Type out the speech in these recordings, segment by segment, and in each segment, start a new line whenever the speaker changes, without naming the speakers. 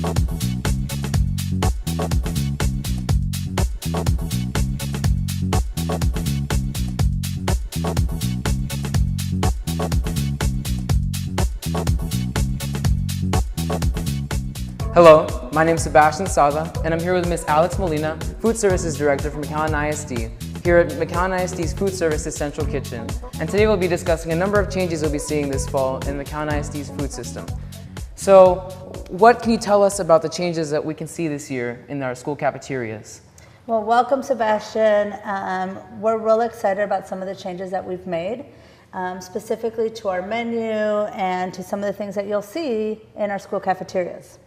Hello, my name is Sebastian Saza, and I'm here with Ms. Alex Molina, Food Services Director from McAllen ISD, here at McAllen ISD's Food Services Central Kitchen. And today we'll be discussing a number of changes we'll be seeing this fall in McAllen ISD's food system. So, what can you tell us about the changes that we can see this year in our school cafeterias?
Well, welcome, Sebastian. We're real excited about some of the changes that we've made, specifically to our menu and to some of the things that you'll see in our school cafeterias.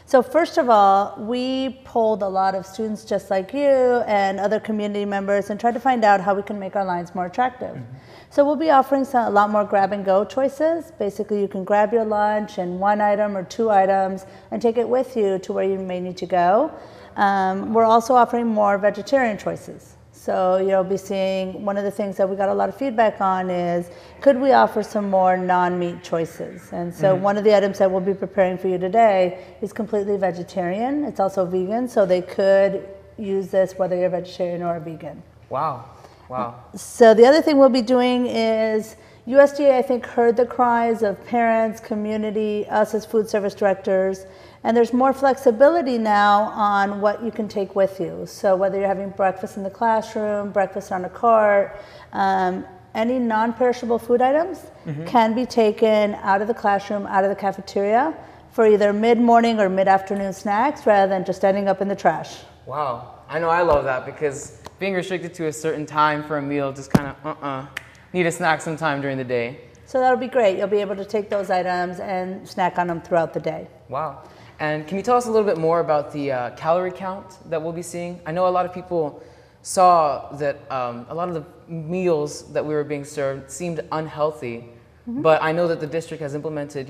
So first of all, we polled a lot of students just like you and other community members and tried to find out how we can make our lines more attractive. Mm-hmm. So we'll be offering a lot more grab and go choices. Basically, you can grab your lunch and one item or two items and take it with you to where you may need to go. We're also offering more vegetarian choices. So you'll be seeing, one of the things that we got a lot of feedback on is, could we offer some more non-meat choices? And so one of the items that we'll be preparing for you today is completely vegetarian. It's also vegan, so they could use this whether you're a vegetarian or a vegan.
Wow, wow.
So the other thing we'll be doing is, USDA, I think, heard the cries of parents, community, us as food service directors, and there's more flexibility now on what you can take with you. So whether you're having breakfast in the classroom, breakfast on a cart, any non-perishable food items can be taken out of the classroom, out of the cafeteria for either mid-morning or mid-afternoon snacks rather than just ending up in the trash.
Wow, I know I love that because being restricted to a certain time for a meal just kind of, need a snack sometime during the day.
So that'll be great. You'll be able to take those items and snack on them throughout the day.
Wow. And can you tell us a little bit more about the calorie count that we'll be seeing? I know a lot of people saw that a lot of the meals that we were being served seemed unhealthy, but I know that the district has implemented,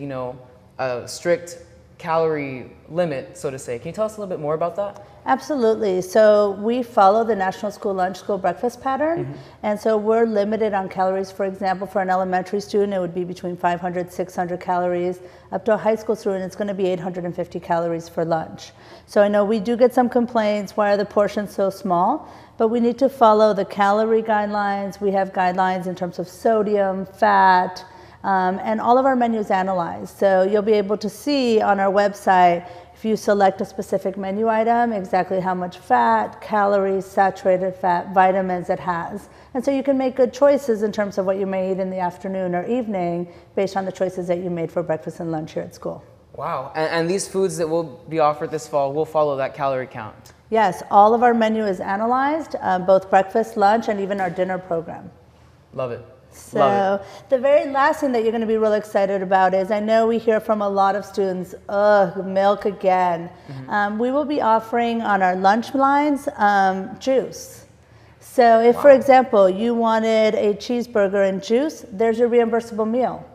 a strict calorie limit, so to say. Can you tell us a little bit more about that?
Absolutely. So we follow the National School Lunch, School Breakfast pattern. And so we're limited on calories. For example, for an elementary student, it would be between 500, 600 calories. Up to a high school student, it's going to be 850 calories for lunch. So I know we do get some complaints, why are the portions so small? But we need to follow the calorie guidelines. We have guidelines in terms of sodium, fat, and all of our menus analyzed. So you'll be able to see on our website, if you select a specific menu item, exactly how much fat, calories, saturated fat, vitamins it has. And so you can make good choices in terms of what you may eat in the afternoon or evening based on the choices that you made for breakfast and lunch here at school.
Wow, and these foods that will be offered this fall will follow that calorie count?
Yes, all of our menu is analyzed, both breakfast, lunch, and even our dinner program.
Love it.
So the very last thing that you're going to be really excited about is, I know we hear from a lot of students, ugh, milk again. We will be offering on our lunch lines juice. So if, for example, you wanted a cheeseburger and juice, there's your reimbursable meal.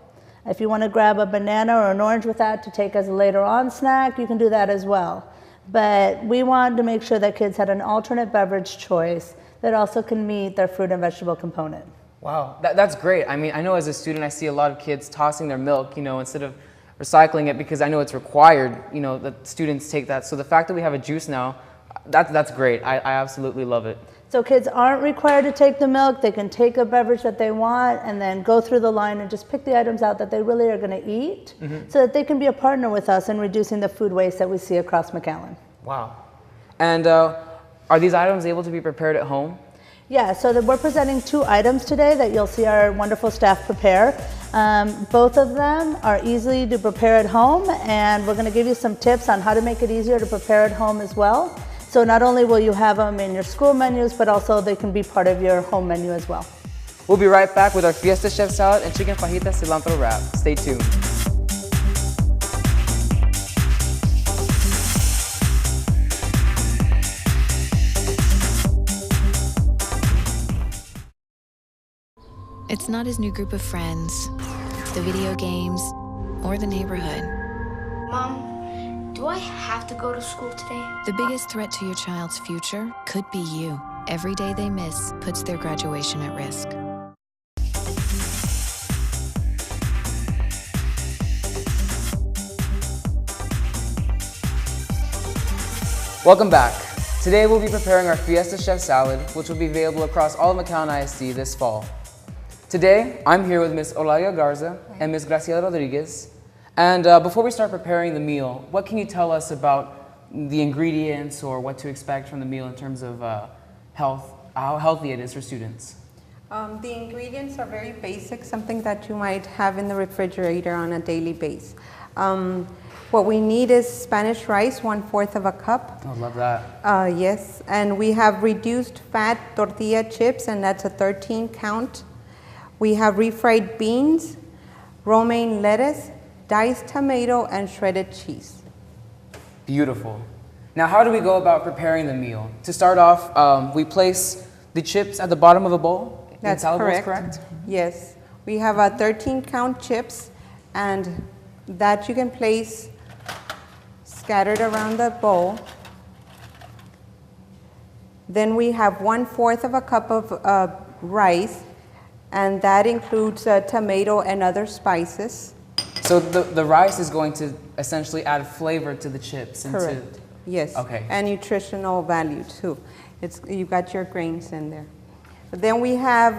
If you want to grab a banana or an orange with that to take as a later on snack, you can do that as well. But we wanted to make sure that kids had an alternate beverage choice that also can meet their fruit and vegetable component.
Wow, that's great. I mean, I know as a student, I see a lot of kids tossing their milk, instead of recycling it, because I know it's required, that students take that. So the fact that we have a juice now, that's great. I absolutely love it.
So kids aren't required to take the milk. They can take a beverage that they want and then go through the line and just pick the items out that they really are going to eat so that they can be a partner with us in reducing the food waste that we see across McAllen. Wow.
And are these items able to be prepared at home?
Yeah, so we're presenting 2 items today that you'll see our wonderful staff prepare. Both of them are easy to prepare at home, and we're going to give you some tips on how to make it easier to prepare at home as well. So not only will you have them in your school menus, but also they can be part of your home menu as well.
We'll be right back with our Fiesta Chef Salad and Chicken Fajita Cilantro Wrap. Stay tuned.
It's not his new group of friends, the video games, or the neighborhood.
Mom, do I have to go to school today?
The biggest threat to your child's future could be you. Every day they miss puts their graduation at risk.
Welcome back. Today we'll be preparing our Fiesta Chef Salad, which will be available across all of McAllen ISD this fall. Today, I'm here with Ms. Olalia Garza and Ms. Graciela Rodriguez. And before we start preparing the meal, what can you tell us about the ingredients or what to expect from the meal in terms of health, how healthy it is for students?
The ingredients are very basic, something that you might have in the refrigerator on a daily basis. What we need is Spanish rice, 1/4 of a cup.
I love that.
Yes, and we have reduced fat tortilla chips, and that's a 13 count. We have refried beans, romaine lettuce, diced tomato, and shredded cheese.
Beautiful. Now, how do we go about preparing the meal? To start off, we place the chips at the bottom of a bowl.
That's correct. Yes, we have a 13 count chips, and that you can place scattered around the bowl. Then we have 1/4 of a cup of rice, and that includes tomato and other spices.
So the rice is going to essentially add flavor to the chips.
Correct. Yes.
Okay.
And nutritional value too. You got your grains in there. Then we have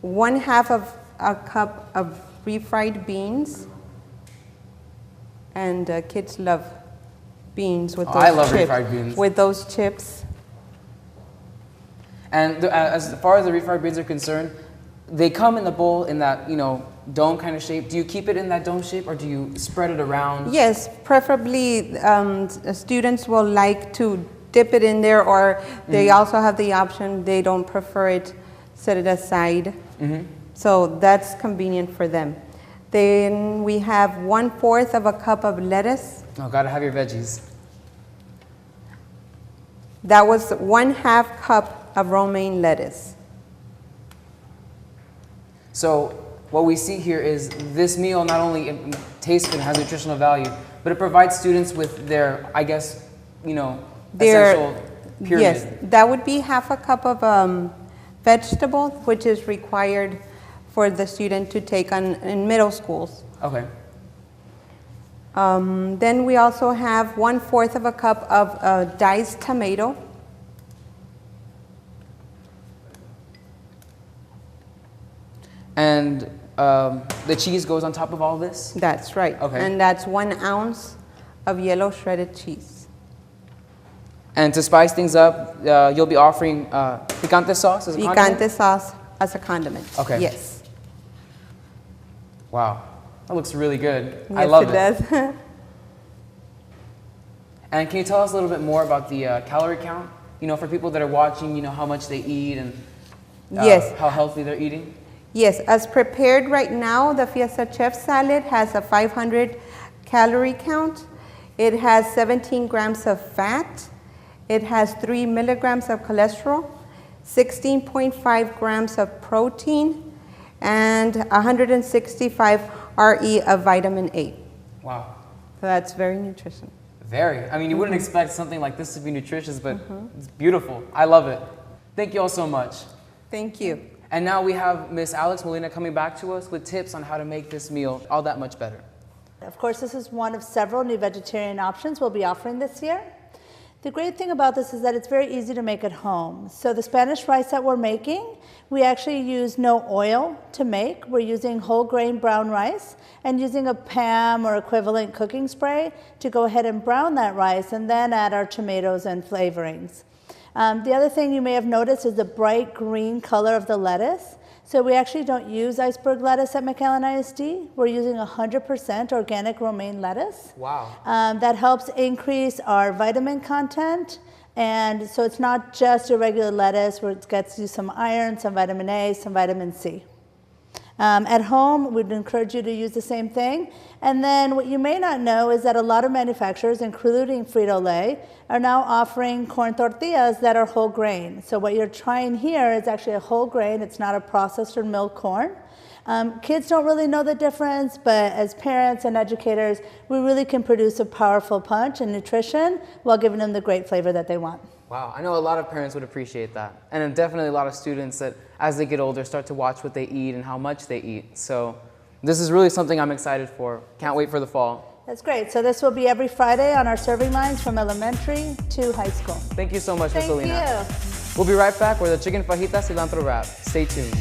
1/2 of a cup of refried beans. And kids love beans with those chips.
I love refried beans.
With those chips.
And as far as the refried beans are concerned, they come in the bowl in that, dome kind of shape. Do you keep it in that dome shape or do you spread it around?
Yes, preferably students will like to dip it in there, or they also have the option, they don't prefer it, set it aside. So that's convenient for them. Then we have 1/4 of a cup of lettuce.
Oh, gotta have your veggies.
That was 1/2 cup of romaine lettuce.
So what we see here is this meal not only tastes good and has nutritional value, but it provides students with their, I guess, essential pyramid.
Yes, that would be 1/2 cup of vegetable, which is required for the student to take in middle schools.
Okay.
Then we also have 1/4 of a cup of diced tomato.
And the cheese goes on top of all this?
That's right.
Okay.
And that's 1 ounce of yellow shredded cheese.
And to spice things up, you'll be offering picante sauce as a condiment?
Picante sauce as a condiment.
Okay.
Yes.
Wow, that looks really good.
Yes,
I love it.
Does.
And can you tell us a little bit more about the calorie count? For people that are watching, how much they eat and
Yes.
how healthy they're eating?
Yes, as prepared right now, the Fiesta Chef Salad has a 500 calorie count. It has 17 grams of fat. It has 3 milligrams of cholesterol, 16.5 grams of protein, and 165 RE of vitamin A.
Wow.
So that's very nutritious.
Very. I mean, you wouldn't expect something like this to be nutritious, but it's beautiful. I love it. Thank you all so much.
Thank you.
And now we have Miss Alex Molina coming back to us with tips on how to make this meal all that much better.
Of course, this is one of several new vegetarian options we'll be offering this year. The great thing about this is that it's very easy to make at home. So the Spanish rice that we're making, we actually use no oil to make. We're using whole grain brown rice and using a PAM or equivalent cooking spray to go ahead and brown that rice and then add our tomatoes and flavorings. The other thing you may have noticed is the bright green color of the lettuce. So we actually don't use iceberg lettuce at McAllen ISD. We're using 100% organic romaine lettuce.
Wow.
That helps increase our vitamin content. And so it's not just your regular lettuce where it gets you some iron, some vitamin A, some vitamin C. At home, we'd encourage you to use the same thing. And then what you may not know is that a lot of manufacturers, including Frito-Lay, are now offering corn tortillas that are whole grain. So what you're trying here is actually a whole grain. It's not a processed or milled corn. Kids don't really know the difference, but as parents and educators, we really can produce a powerful punch in nutrition while giving them the great flavor that they want.
Wow, I know a lot of parents would appreciate that. And definitely a lot of students that, as they get older, start to watch what they eat and how much they eat. So this is really something I'm excited for. Can't wait for the fall.
That's great. So this will be every Friday on our serving lines from elementary to high school.
Thank you so much, Ms.
Thank
Olina.
you.
We'll be right back with a chicken fajita cilantro wrap. Stay tuned.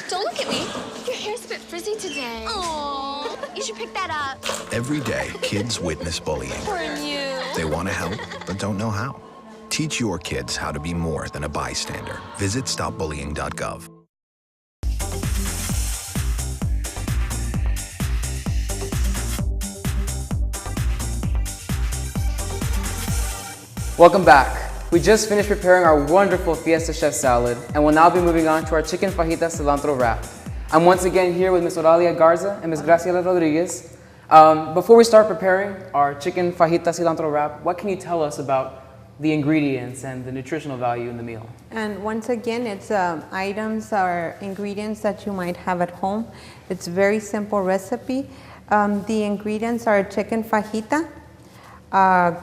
Don't look at me. Your hair's a bit frizzy today. Aww. You should pick that up.
Every day, kids witness bullying.
For you.
They want to help, but don't know how. Teach your kids how to be more than a bystander. Visit stopbullying.gov.
Welcome back. We just finished preparing our wonderful Fiesta Chef salad and will now be moving on to our chicken fajita cilantro wrap. I'm once again here with Ms. Oralia Garza and Ms. Graciela Rodriguez. Before we start preparing our chicken fajita cilantro wrap, what can you tell us about the ingredients and the nutritional value in the meal?
And once again, it's items or ingredients that you might have at home. It's a very simple recipe. The ingredients are chicken fajita,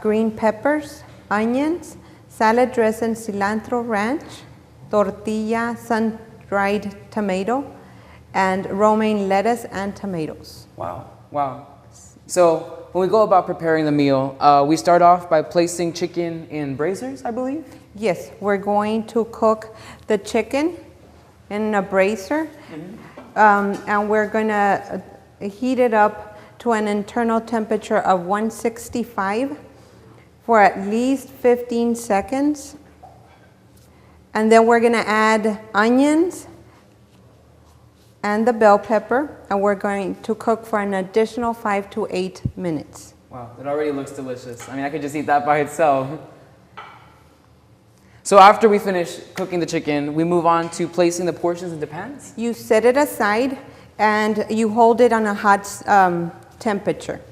green peppers, onions, salad dressing, cilantro ranch, tortilla, sun-dried tomato, and romaine lettuce and tomatoes.
Wow, wow. So when we go about preparing the meal, we start off by placing chicken in braisers, I believe?
Yes, we're going to cook the chicken in a brazier, and we're gonna heat it up to an internal temperature of 165 for at least 15 seconds. And then we're gonna add onions and the bell pepper, and we're going to cook for an additional 5 to 8 minutes.
Wow, it already looks delicious. I mean, I could just eat that by itself. So after we finish cooking the chicken, we move on to placing the portions into pans?
You set it aside and you hold it on a hot temperature.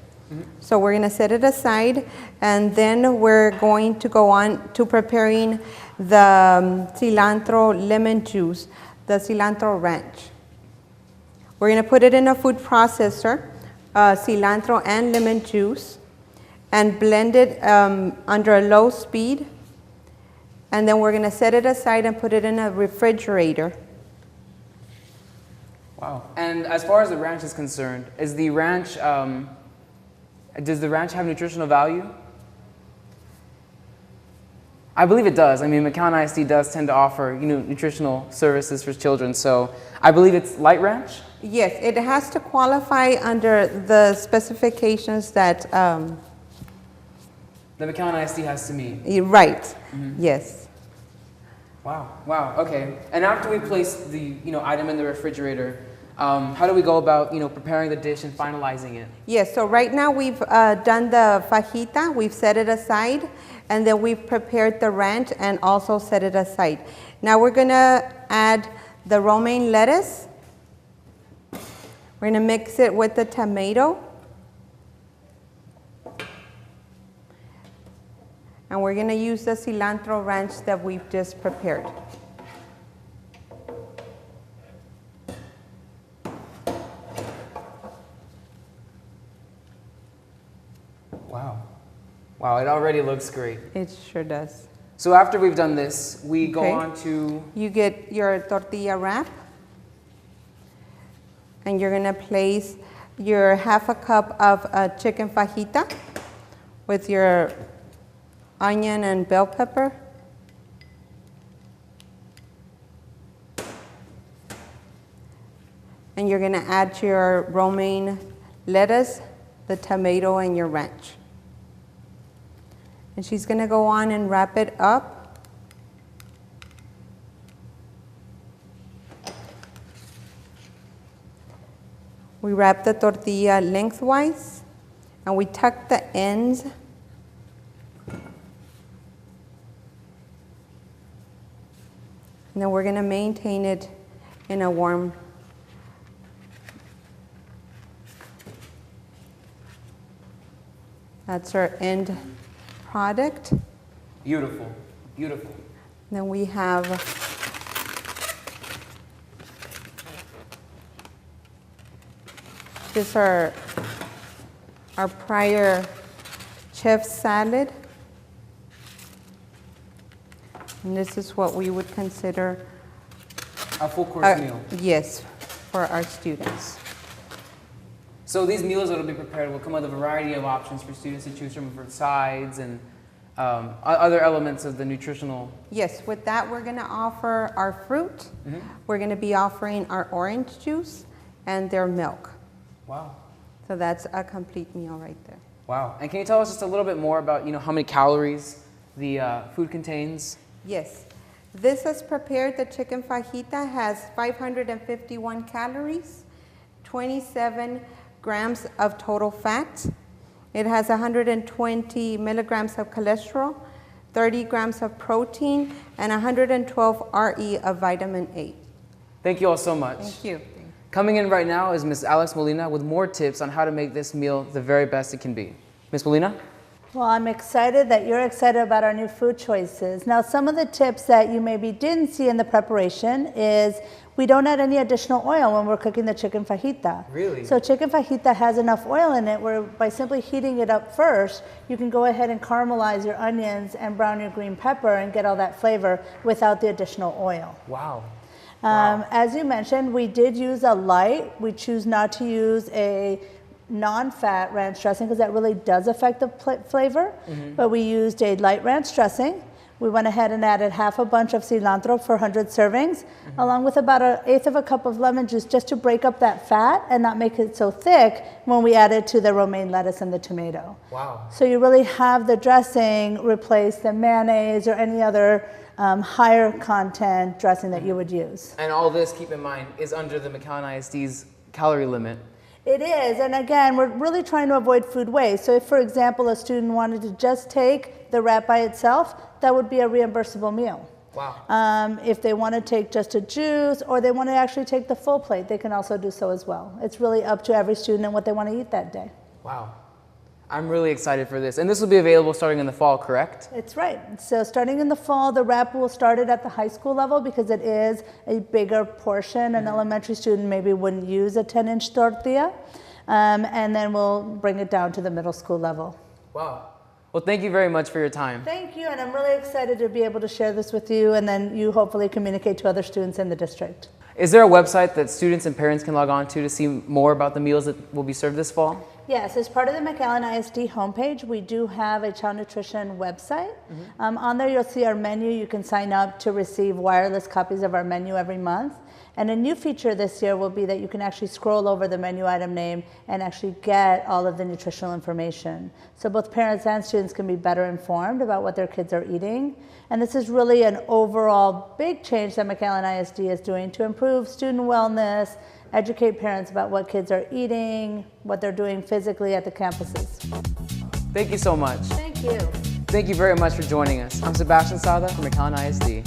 So we're gonna set it aside, and then we're going to go on to preparing the cilantro lemon juice, the cilantro ranch. We're gonna put it in a food processor, cilantro and lemon juice, and blend it under a low speed. And then we're gonna set it aside and put it in a refrigerator.
Wow. And as far as the ranch is concerned, is the ranch, does the ranch have nutritional value? I believe it does. I mean, McAllen ISD does tend to offer, nutritional services for children. So I believe it's light ranch?
Yes, it has to qualify under the specifications that
The McAllen ISD has to meet.
right. Yes.
Wow, wow, okay. And after we place the, item in the refrigerator, how do we go about, preparing the dish and finalizing it?
Yes, so right now we've done the fajita, we've set it aside, and then we've prepared the ranch and also set it aside. Now we're gonna add the romaine lettuce. We're gonna mix it with the tomato. And we're gonna use the cilantro ranch that we've just prepared.
Wow. Wow, it already looks great.
It sure does.
So after we've done this, we go
Okay.
on to...
You get your tortilla wrap, and you're gonna place your half a cup of chicken fajita with your onion and bell pepper. And you're gonna add your romaine lettuce, the tomato, and your ranch. And she's gonna go on and wrap it up. We wrap the tortilla lengthwise, and we tuck the ends. And then we're gonna maintain it in a warm. That's our end product.
Beautiful, beautiful.
Then we have this our prior chef salad. And this is what we would consider
A full course meal.
Yes, for our students.
So these meals that will be prepared will come with a variety of options for students to choose from, for sides and other elements of the nutritional.
Yes, with that we're going to offer our fruit. We're going to be offering our orange juice and their milk.
Wow.
So that's a complete meal right there.
Wow. And can you tell us just a little bit more about, how many calories the food contains?
Yes. This is prepared, the chicken fajita has 551 calories, 27 grams of total fat. It has 120 milligrams of cholesterol, 30 grams of protein, and 112 RE of vitamin A.
Thank you all so much.
Thank you.
Coming in right now is Ms. Alex Molina with more tips on how to make this meal the very best it can be. Ms. Molina?
Well, I'm excited that you're excited about our new food choices. Now, some of the tips that you maybe didn't see in the preparation is we don't add any additional oil when we're cooking the chicken fajita.
Really?
So chicken fajita has enough oil in it where by simply heating it up first, you can go ahead and caramelize your onions and brown your green pepper and get all that flavor without the additional oil.
Wow.
As you mentioned, we did use a light. We choose not to use a non-fat ranch dressing because that really does affect the flavor. But we used a light ranch dressing. We went ahead and added half a bunch of cilantro for 100 servings, along with about 1/8 of a cup of lemon juice just to break up that fat and not make it so thick when we add it to the romaine lettuce and the tomato.
Wow.
So you really have the dressing replace the mayonnaise or any other higher content dressing that you would use.
And all this, keep in mind, is under the McAllen ISD's calorie limit.
It is, and again, we're really trying to avoid food waste. So if, for example, a student wanted to just take the wrap by itself, that would be a reimbursable meal.
Wow.
If they want to take just a juice or they want to actually take the full plate, they can also do so as well. It's really up to every student and what they want to eat that day.
Wow. I'm really excited for this. And this will be available starting in the fall, correct?
It's right. So starting in the fall, the wrap will start it at the high school level because it is a bigger portion. An elementary student maybe wouldn't use a 10-inch tortilla. And then we'll bring it down to the middle school level.
Wow. Well, thank you very much for your time.
Thank you, and I'm really excited to be able to share this with you and then you hopefully communicate to other students in the district.
Is there a website that students and parents can log on to see more about the meals that will be served this fall?
Yes, as part of the McAllen ISD homepage, we do have a child nutrition website. On there, you'll see our menu. You can sign up to receive wireless copies of our menu every month. And a new feature this year will be that you can actually scroll over the menu item name and actually get all of the nutritional information. So both parents and students can be better informed about what their kids are eating. And this is really an overall big change that McAllen ISD is doing to improve student wellness, educate parents about what kids are eating, what they're doing physically at the campuses.
Thank you so much.
Thank you.
Thank you very much for joining us. I'm Sebastian Sada from McAllen ISD.